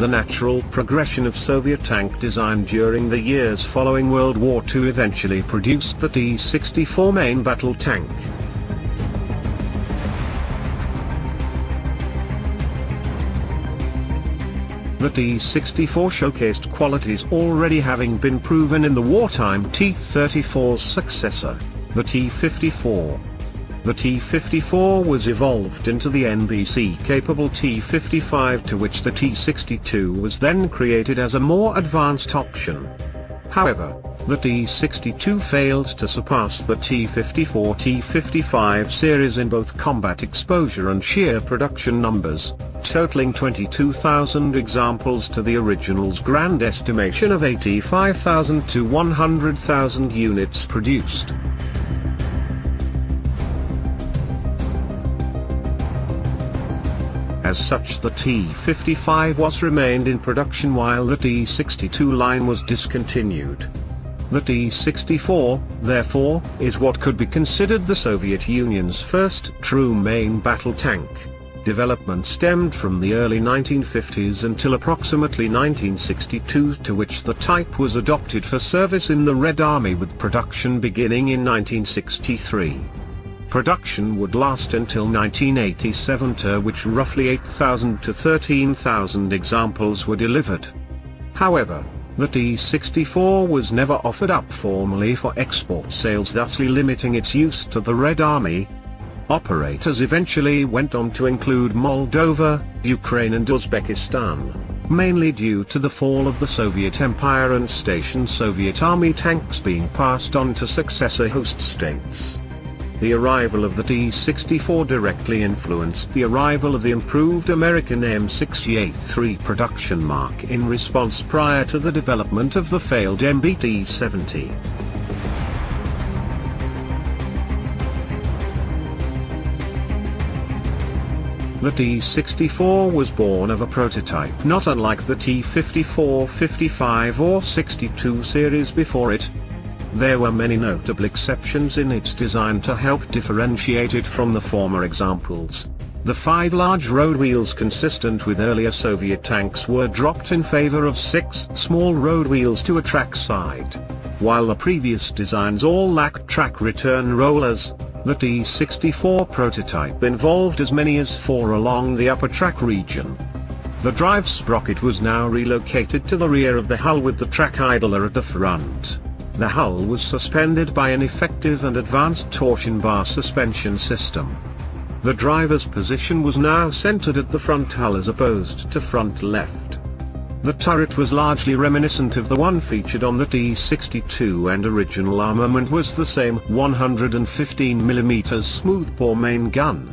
The natural progression of Soviet tank design during the years following World War II eventually produced the T-64 main battle tank. The T-64 showcased qualities already having been proven in the wartime T-34's successor, the T-54. The T-54 was evolved into the NBC-capable T-55, to which the T-62 was then created as a more advanced option. However, the T-62 failed to surpass the T-54 T-55 series in both combat exposure and sheer production numbers, totaling 22,000 examples to the original's grand estimation of 85,000 to 100,000 units produced. As such, the T-55 was remained in production while the T-62 line was discontinued. The T-64, therefore, is what could be considered the Soviet Union's first true main battle tank. Development stemmed from the early 1950s until approximately 1962, to which the type was adopted for service in the Red Army, with production beginning in 1963. Production would last until 1987, to which roughly 8,000 to 13,000 examples were delivered. However, the T-64 was never offered up formally for export sales, thusly limiting its use to the Red Army. Operators eventually went on to include Moldova, Ukraine and Uzbekistan, mainly due to the fall of the Soviet Empire and stationed Soviet Army tanks being passed on to successor host states. The arrival of the T-64 directly influenced the arrival of the improved American M68-3 production mark in response prior to the development of the failed MBT-70. The T-64 was born of a prototype not unlike the T-54, 55 or 62 series before it. There were many notable exceptions in its design to help differentiate it from the former examples. The 5 large road wheels consistent with earlier Soviet tanks were dropped in favor of 6 small road wheels to a track side. While the previous designs all lacked track return rollers, the T-64 prototype involved as many as 4 along the upper track region. The drive sprocket was now relocated to the rear of the hull with the track idler at the front. The hull was suspended by an effective and advanced torsion bar suspension system. The driver's position was now centered at the front hull as opposed to front left. The turret was largely reminiscent of the one featured on the T-62, and original armament was the same 115mm smoothbore main gun.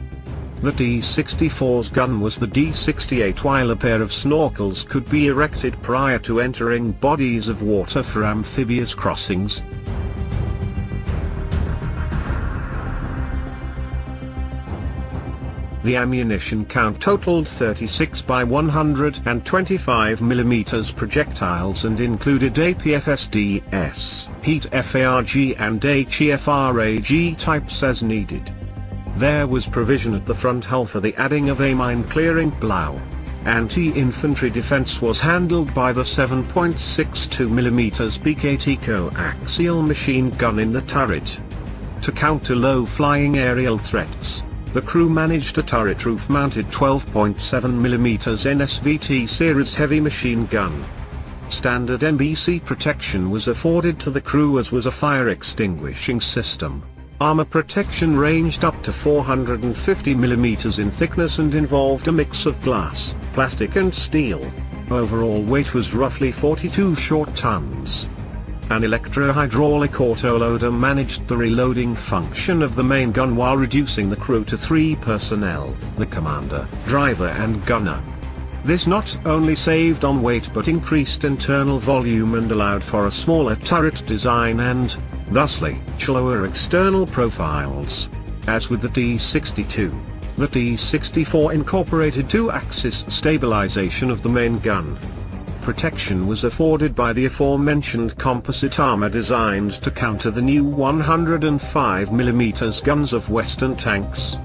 The T-64's gun was the D-68, while a pair of snorkels could be erected prior to entering bodies of water for amphibious crossings. The ammunition count totaled 36 by 125mm projectiles and included APFSDS, HEAT FARG and HEFRAG types as needed. There was provision at the front hull for the adding of a mine-clearing plow. Anti-infantry defense was handled by the 7.62mm PKT coaxial machine gun in the turret. To counter low-flying aerial threats, the crew managed a turret roof-mounted 12.7mm NSVT series heavy machine gun. Standard NBC protection was afforded to the crew, as was a fire extinguishing system. Armor protection ranged up to 450mm in thickness and involved a mix of glass, plastic and steel. Overall weight was roughly 42 short tons. An electro-hydraulic autoloader managed the reloading function of the main gun while reducing the crew to 3 personnel, the commander, driver and gunner. This not only saved on weight but increased internal volume and allowed for a smaller turret design and, thusly, lower external profiles. As with the T-62, the T-64 incorporated 2-axis stabilization of the main gun. Protection was afforded by the aforementioned composite armor designed to counter the new 105mm guns of Western tanks.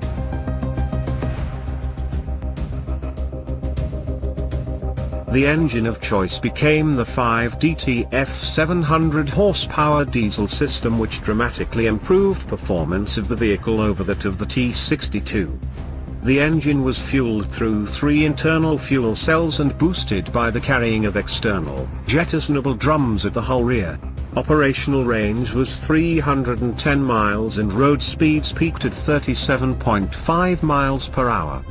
The engine of choice became the 5DTF 700 horsepower diesel system, which dramatically improved performance of the vehicle over that of the T-62. The engine was fueled through 3 internal fuel cells and boosted by the carrying of external, jettisonable drums at the hull rear. Operational range was 310 miles and road speeds peaked at 37.5 miles per hour.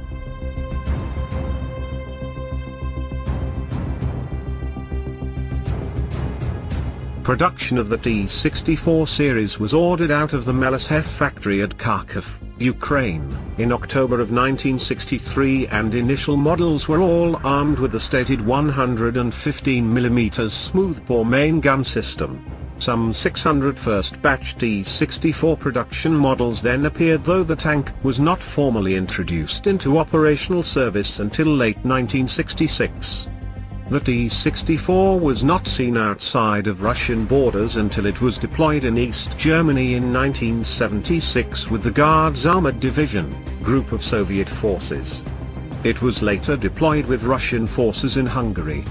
Production of the T-64 series was ordered out of the Meleshev factory at Kharkiv, Ukraine, in October of 1963, and initial models were all armed with the stated 115mm smoothbore main gun system. Some 600 first batch T-64 production models then appeared, though the tank was not formally introduced into operational service until late 1966. The T-64 was not seen outside of Russian borders until it was deployed in East Germany in 1976 with the Guards Armored Division, group of Soviet forces. It was later deployed with Russian forces in Hungary.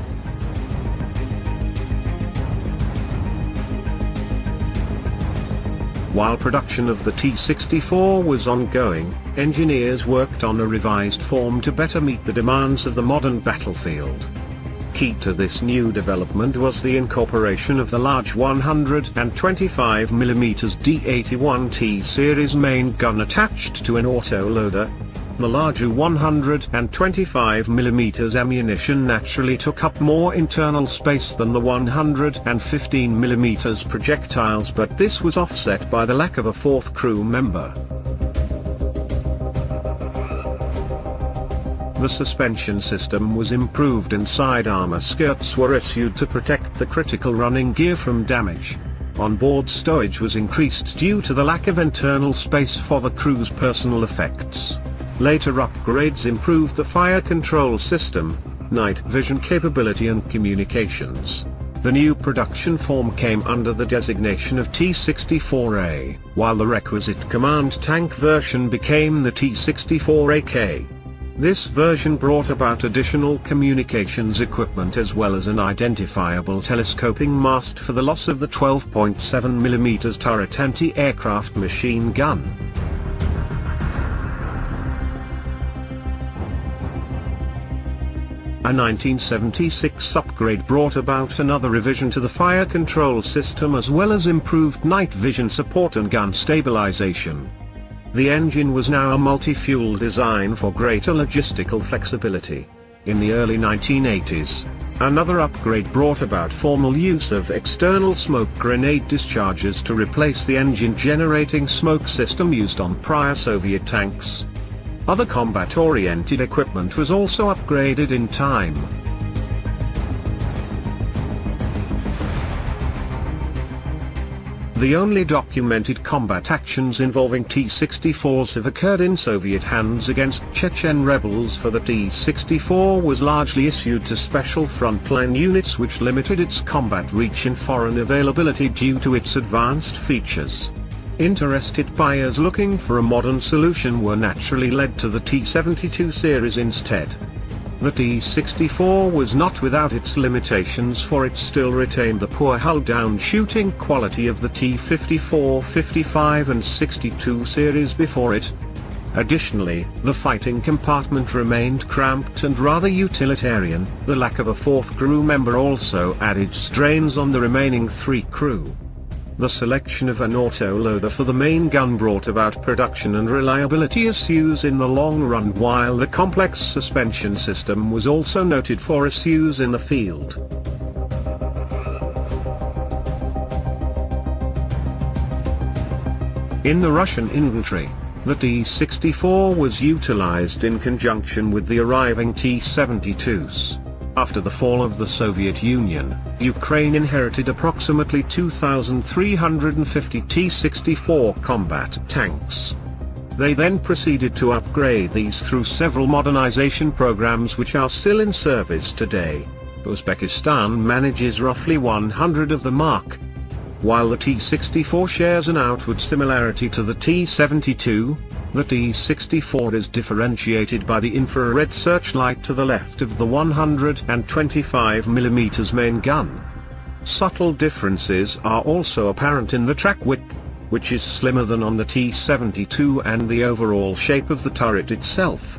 While production of the T-64 was ongoing, engineers worked on a revised form to better meet the demands of the modern battlefield. Key to this new development was the incorporation of the large 125mm D81T series main gun attached to an autoloader. The larger 125mm ammunition naturally took up more internal space than the 115mm projectiles, but this was offset by the lack of a fourth crew member. The suspension system was improved and side armor skirts were issued to protect the critical running gear from damage. Onboard stowage was increased due to the lack of internal space for the crew's personal effects. Later upgrades improved the fire control system, night vision capability and communications. The new production form came under the designation of T-64A, while the requisite command tank version became the T-64AK. This version brought about additional communications equipment as well as an identifiable telescoping mast for the loss of the 12.7mm turret anti-aircraft machine gun. A 1976 upgrade brought about another revision to the fire control system as well as improved night vision support and gun stabilization. The engine was now a multi-fuel design for greater logistical flexibility. In the early 1980s, another upgrade brought about formal use of external smoke grenade discharges to replace the engine-generating smoke system used on prior Soviet tanks. Other combat-oriented equipment was also upgraded in time. The only documented combat actions involving T-64s have occurred in Soviet hands against Chechen rebels. For the T-64 was largely issued to special frontline units, which limited its combat reach and foreign availability due to its advanced features. Interested buyers looking for a modern solution were naturally led to the T-72 series instead. The T-64 was not without its limitations, for it still retained the poor hull-down shooting quality of the T-54, 55 and 62 series before it. Additionally, the fighting compartment remained cramped and rather utilitarian. The lack of a fourth crew member also added strains on the remaining 3 crew. The selection of an autoloader for the main gun brought about production and reliability issues in the long run, while the complex suspension system was also noted for issues in the field. In the Russian infantry, the T-64 was utilized in conjunction with the arriving T-72s. After the fall of the Soviet Union, Ukraine inherited approximately 2,350 T-64 combat tanks. They then proceeded to upgrade these through several modernization programs which are still in service today. Uzbekistan manages roughly 100 of the Mark. While the T-64 shares an outward similarity to the T-72, The T-64 is differentiated by the infrared searchlight to the left of the 125mm main gun. Subtle differences are also apparent in the track width, which is slimmer than on the T-72, and the overall shape of the turret itself.